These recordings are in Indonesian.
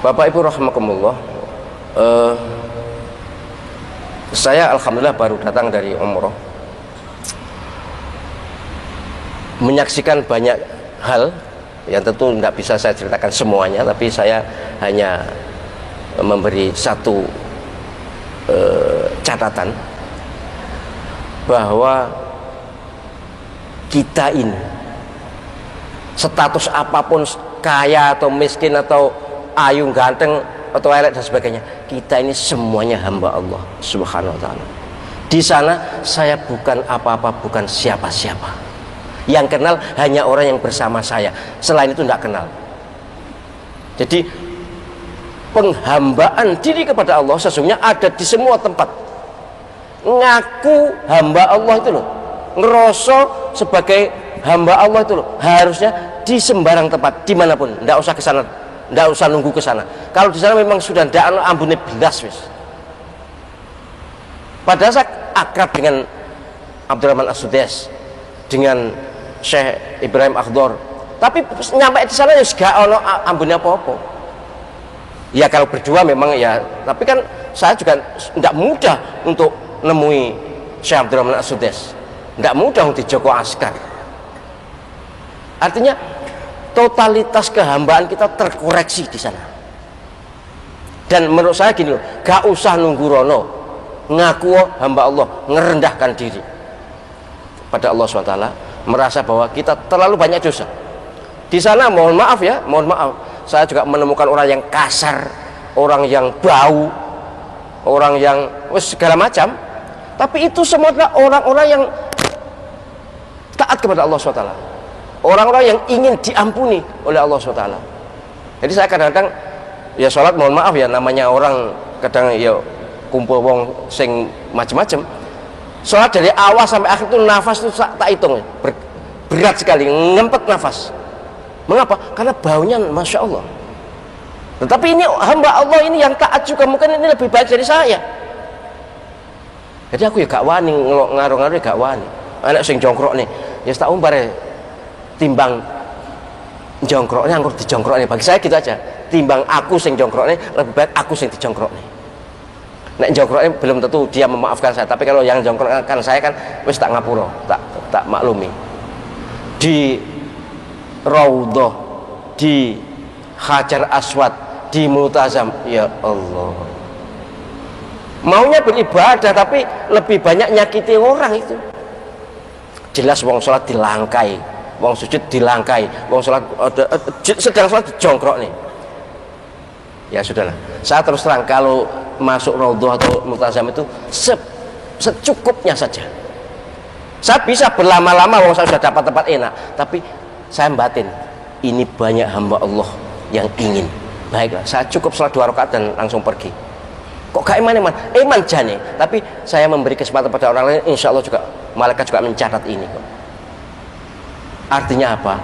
Bapak Ibu rahimakumullah, saya alhamdulillah baru datang dari umroh, menyaksikan banyak hal yang tentu tidak bisa saya ceritakan semuanya, tapi saya hanya memberi satu catatan bahwa kita ini status apapun, kaya atau miskin atau ayu ganteng atau elek dan sebagainya, kita ini semuanya hamba Allah Subhanahu wa taala. Di sana saya bukan apa-apa, bukan siapa-siapa. Yang kenal hanya orang yang bersama saya. Selain itu tidak kenal. Jadi penghambaan diri kepada Allah sesungguhnya ada di semua tempat. Ngaku hamba Allah itu loh, ngeroso sebagai hamba Allah itu loh, harusnya di sembarang tempat, dimanapun. Tidak usah ke sana, tidak usah nunggu ke sana. Kalau di sana memang sudah tidak ambune belas wis. Padahal saya akrab dengan Abdurrahman As-Sudais, dengan Syekh Ibrahim Akhdar, tapi nyampe di sana ya gak ono ambune apa-apa. Ya kalau berdua memang ya, tapi kan saya juga tidak mudah untuk nemui Syekh Abdurrahman As-Sudais, tidak mudah untuk Joko Askar. Artinya totalitas kehambaan kita terkoreksi di sana. Dan menurut saya gini loh, gak usah nunggu rono, ngaku hamba Allah, ngerendahkan diri pada Allah SWT, merasa bahwa kita terlalu banyak dosa. Di sana mohon maaf ya, mohon maaf, saya juga menemukan orang yang kasar, orang yang bau, orang yang segala macam. Tapi itu semua adalah orang-orang yang taat kepada Allah SWT, orang-orang yang ingin diampuni oleh Allah SWT. Jadi saya kadang-kadang ya sholat, mohon maaf ya, namanya orang kadang ya kumpul wong sing macam-macam. Sholat dari awal sampai akhir itu nafas itu tak hitung, berat sekali, ngempet nafas. Mengapa? Karena baunya Masya Allah. Tetapi ini hamba Allah ini yang taat juga, mungkin ini lebih baik dari saya. Jadi aku ya gak wani, ngaruh-ngaruh ya gak wani. Anak sing jongkrok nih, ya tak umbar ya, timbang jongkroknya, anggur dijongkrok nih. Bagi saya gitu aja, timbang aku sing jongkrok nih, lebih baik aku sing dijongkrok nih. Nek jongkroknya belum tentu dia memaafkan saya, tapi kalau yang jongkrokkan saya kan wis tak ngapura, tak maklumi. Di Raudhah, di Hajar Aswad, di Multazam, ya Allah. Maunya beribadah tapi lebih banyak nyakiti orang itu. Jelas wong sholat dilangkai, wong sujud dilangkai, wong sholat sedang sholat dijongkrok nih. Ya sudahlah, saya terus terang kalau masuk Raudhah atau Multazam itu secukupnya saja. Saya bisa berlama-lama wong saya sudah dapat tempat enak, tapi saya batin ini banyak hamba Allah yang ingin. Baiklah, saya cukup sholat 2 rakaat dan langsung pergi. Kok gak iman jane, tapi saya memberi kesempatan pada orang lain, insya Allah juga malaikat juga mencatat ini kok. Artinya apa?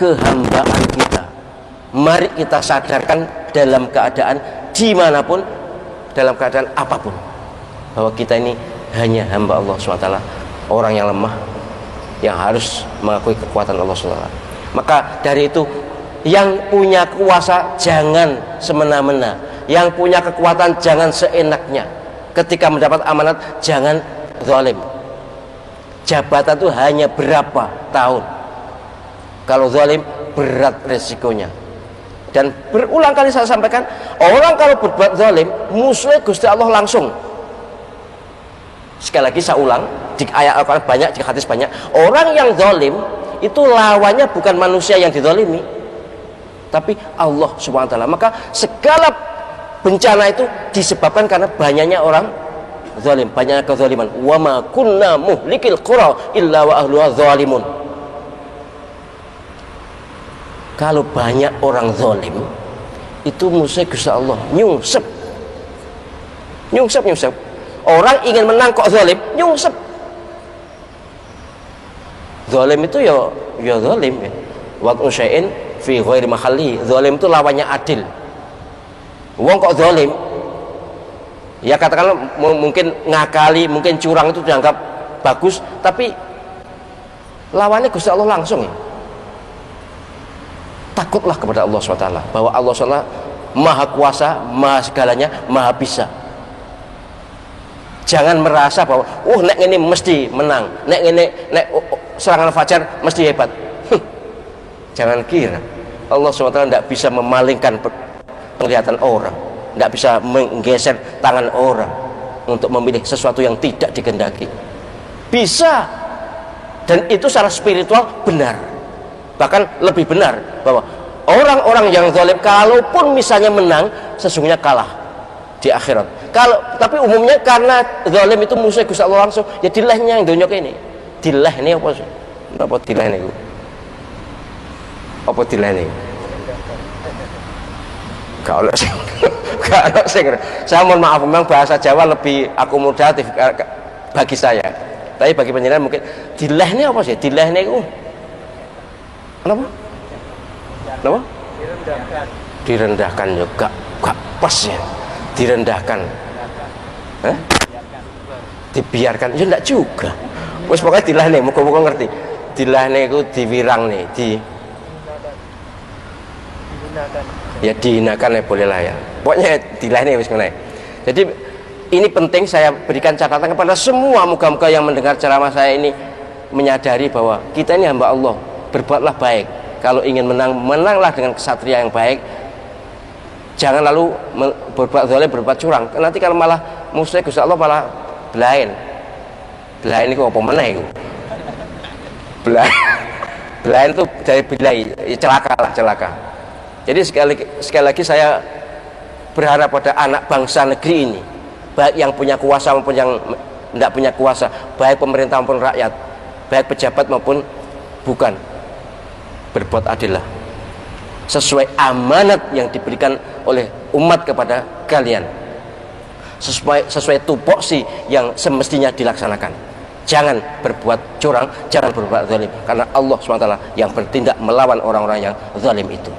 Kehambaan kita mari kita sadarkan dalam keadaan dimanapun, dalam keadaan apapun, bahwa kita ini hanya hamba Allah SWT, orang yang lemah yang harus mengakui kekuatan Allah SWT. Maka dari itu, yang punya kuasa jangan semena-mena, yang punya kekuatan jangan seenaknya. Ketika mendapat amanat jangan zalim. Jabatan itu hanya berapa tahun, kalau zalim berat resikonya. Dan berulang kali saya sampaikan, orang kalau berbuat zalim musuhnya Gusti Allah langsung. Sekali lagi saya ulang, di ayat Al-Quran banyak, di hadis banyak, orang yang zalim itu lawannya bukan manusia yang dizalimi, tapi Allah Subhanahu wa taala. Maka segala bencana itu disebabkan karena banyaknya orang zalim, banyaknya kezaliman. Wa ma kunna muhlikil qura illa wa ahluha zalimun. Kalau banyak orang zalim, itu musuh Gusti Allah nyungsep. Orang ingin menang kok zalim, nyungsep. Zalim itu ya zalim ya. Wa syai'in fi ghairi mahalli. Zalim itu lawannya adil. Wong kok zalim, ya katakanlah mungkin ngakali, mungkin curang itu dianggap bagus, tapi lawannya Gusti Allah langsung ya. Takutlah kepada Allah SWT, bahwa Allah SWT maha kuasa, maha segalanya, maha bisa. Jangan merasa bahwa nek ini mesti menang, nek ini serangan fajar mesti hebat. Jangan kira Allah SWT tidak bisa memalingkan penglihatan orang, tidak bisa menggeser tangan orang untuk memilih sesuatu yang tidak dikehendaki. Bisa, dan itu secara spiritual benar, bahkan lebih benar bahwa orang-orang yang zalim kalaupun misalnya menang, sesungguhnya kalah di akhirat. Tapi umumnya karena zalim itu musuh Gusti Allah langsung, ya dilehnya yang dunia ini. Dileh ini apa sih? Apa dileh ini? Apa dileh ini? Kalau saya mohon maaf, memang bahasa Jawa lebih akomodatif bagi saya. Tapi bagi penjelasan mungkin dileh ini apa sih? Dileh ini kenapa? Kenapa? Direndahkan juga, gak pas ya. Direndahkan, dibiarkan, ya enggak juga. Wes pokoknya dilah nih, muka-muka ngerti. Dilah nih itu diwirang nih, ya dihinakan ya boleh lah ya. Pokoknya dilah nih wes mengenai. Jadi ini penting saya berikan catatan kepada semua, moga-moga yang mendengar ceramah saya ini menyadari bahwa kita ini hamba Allah, berbuatlah baik. Kalau ingin menang, menanglah dengan kesatria yang baik. Jangan lalu berbuat zalim, berbuat curang. Nanti kalau malah musuh Gusti Allah malah belain. Belain itu apa meneh itu? Belain itu dari belai, celaka lah, celaka. Jadi sekali lagi saya berharap pada anak bangsa negeri ini, baik yang punya kuasa maupun yang tidak punya kuasa, baik pemerintah maupun rakyat, baik pejabat maupun bukan, berbuat adillah sesuai amanat yang diberikan oleh umat kepada kalian, sesuai tupoksi yang semestinya dilaksanakan. Jangan berbuat curang, jangan berbuat zalim, karena Allah SWT yang bertindak melawan orang-orang yang zalim itu.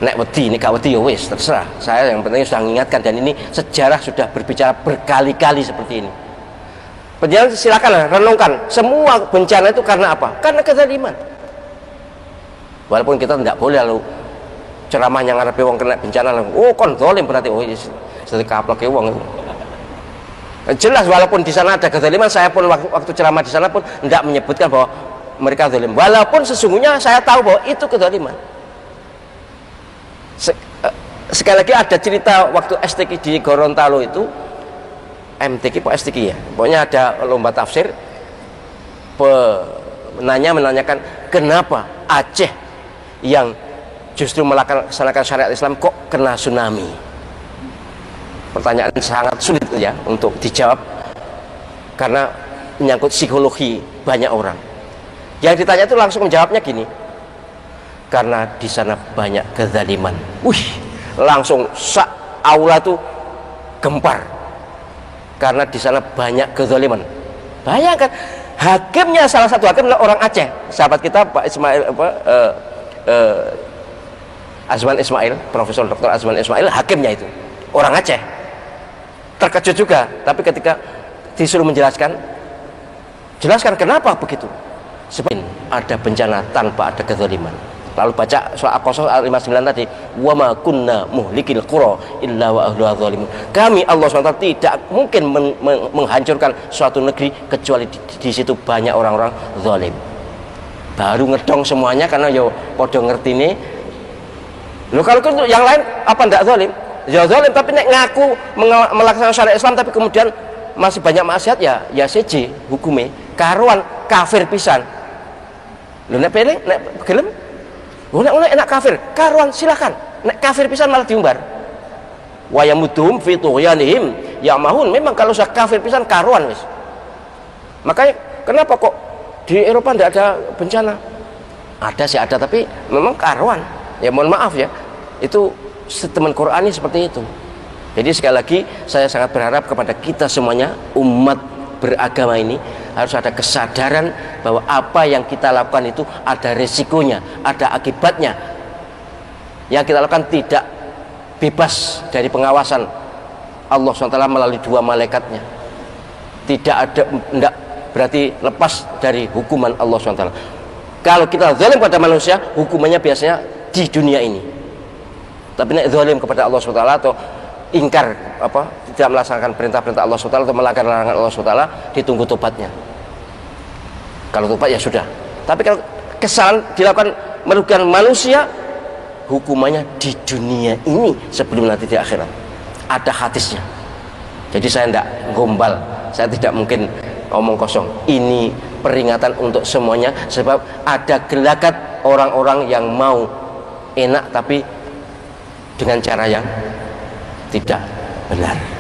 Nek wedi, nek gak wedi ya wis terserah. Saya yang penting sudah mengingatkan, dan ini sejarah sudah berbicara berkali-kali seperti ini. Penjelasan silakan renungkan, semua bencana itu karena apa? Karena kezaliman. Walaupun kita tidak boleh lalu ceramahnya ngarepe wong kena bencana lalu, oh kon zalim berarti oh sedek kaplok wong itu. Jelas walaupun di sana ada kezaliman, saya pun waktu ceramah di sana pun tidak menyebutkan bahwa mereka zalim. Walaupun sesungguhnya saya tahu bahwa itu kezaliman. Sekali lagi ada cerita waktu STQ di Gorontalo itu, MTQ apa STQ ya, pokoknya ada lomba tafsir, menanyakan kenapa Aceh yang justru melaksanakan syariat Islam kok kena tsunami. Pertanyaan sangat sulit ya untuk dijawab karena menyangkut psikologi banyak orang. Yang ditanya itu langsung menjawabnya gini, karena di sana banyak kezaliman. Langsung aula tuh gempar karena di sana banyak kezaliman. Bayangkan, hakimnya salah satu hakim adalah orang Aceh, sahabat kita Pak Ismail Azman Ismail, Profesor Dr. Azman Ismail, hakimnya itu orang Aceh. Terkejut juga, tapi ketika disuruh menjelaskan, jelaskan kenapa begitu. Sebab ada bencana tanpa ada kezaliman. Lalu baca surah Al-Qasas ayat 59 tadi, wa ma kunna muhlikil qura illa wa ahluha zalimun. Kami Allah SWT tidak mungkin menghancurkan suatu negeri kecuali di situ banyak orang-orang zalim. Baru ngedong semuanya karena yo podo ngerti nih. Loh kalau yang lain apa ndak zalim? Ya zalim, tapi nek ngaku melaksanakan syariat Islam tapi kemudian masih banyak maksiat, ya CJ hukumnya karuan kafir pisan. Loh nek pilih nek gelem nek enak kafir karuan silakan, nek kafir pisan malah diumbar. Wa yamudhum fi tughyanihim ya'mahun. Memang kalau sudah kafir pisan karuan wis. Makanya kenapa kok di Eropa tidak ada bencana? Ada sih ada, tapi memang karuan. Ya mohon maaf ya, itu statement Qur'ani seperti itu. Jadi sekali lagi saya sangat berharap kepada kita semuanya, umat beragama ini harus ada kesadaran bahwa apa yang kita lakukan itu ada resikonya, ada akibatnya. Yang kita lakukan tidak bebas dari pengawasan Allah SWT melalui dua malaikatnya. Tidak ada, tidak berarti lepas dari hukuman Allah SWT. Kalau kita zalim pada manusia, hukumannya biasanya di dunia ini. Tapi nek zalim kepada Allah SWT atau ingkar tidak melaksanakan perintah-perintah Allah SWT atau melanggar larangan Allah SWT, ditunggu tobatnya. Kalau tobat ya sudah. Tapi kalau kesalahan dilakukan merugikan manusia, hukumannya di dunia ini sebelum nanti di akhirat. Ada hadisnya. Jadi saya tidak gombal, saya tidak mungkin omong kosong. Ini peringatan untuk semuanya, sebab ada gelagat orang-orang yang mau enak tapi dengan cara yang tidak benar.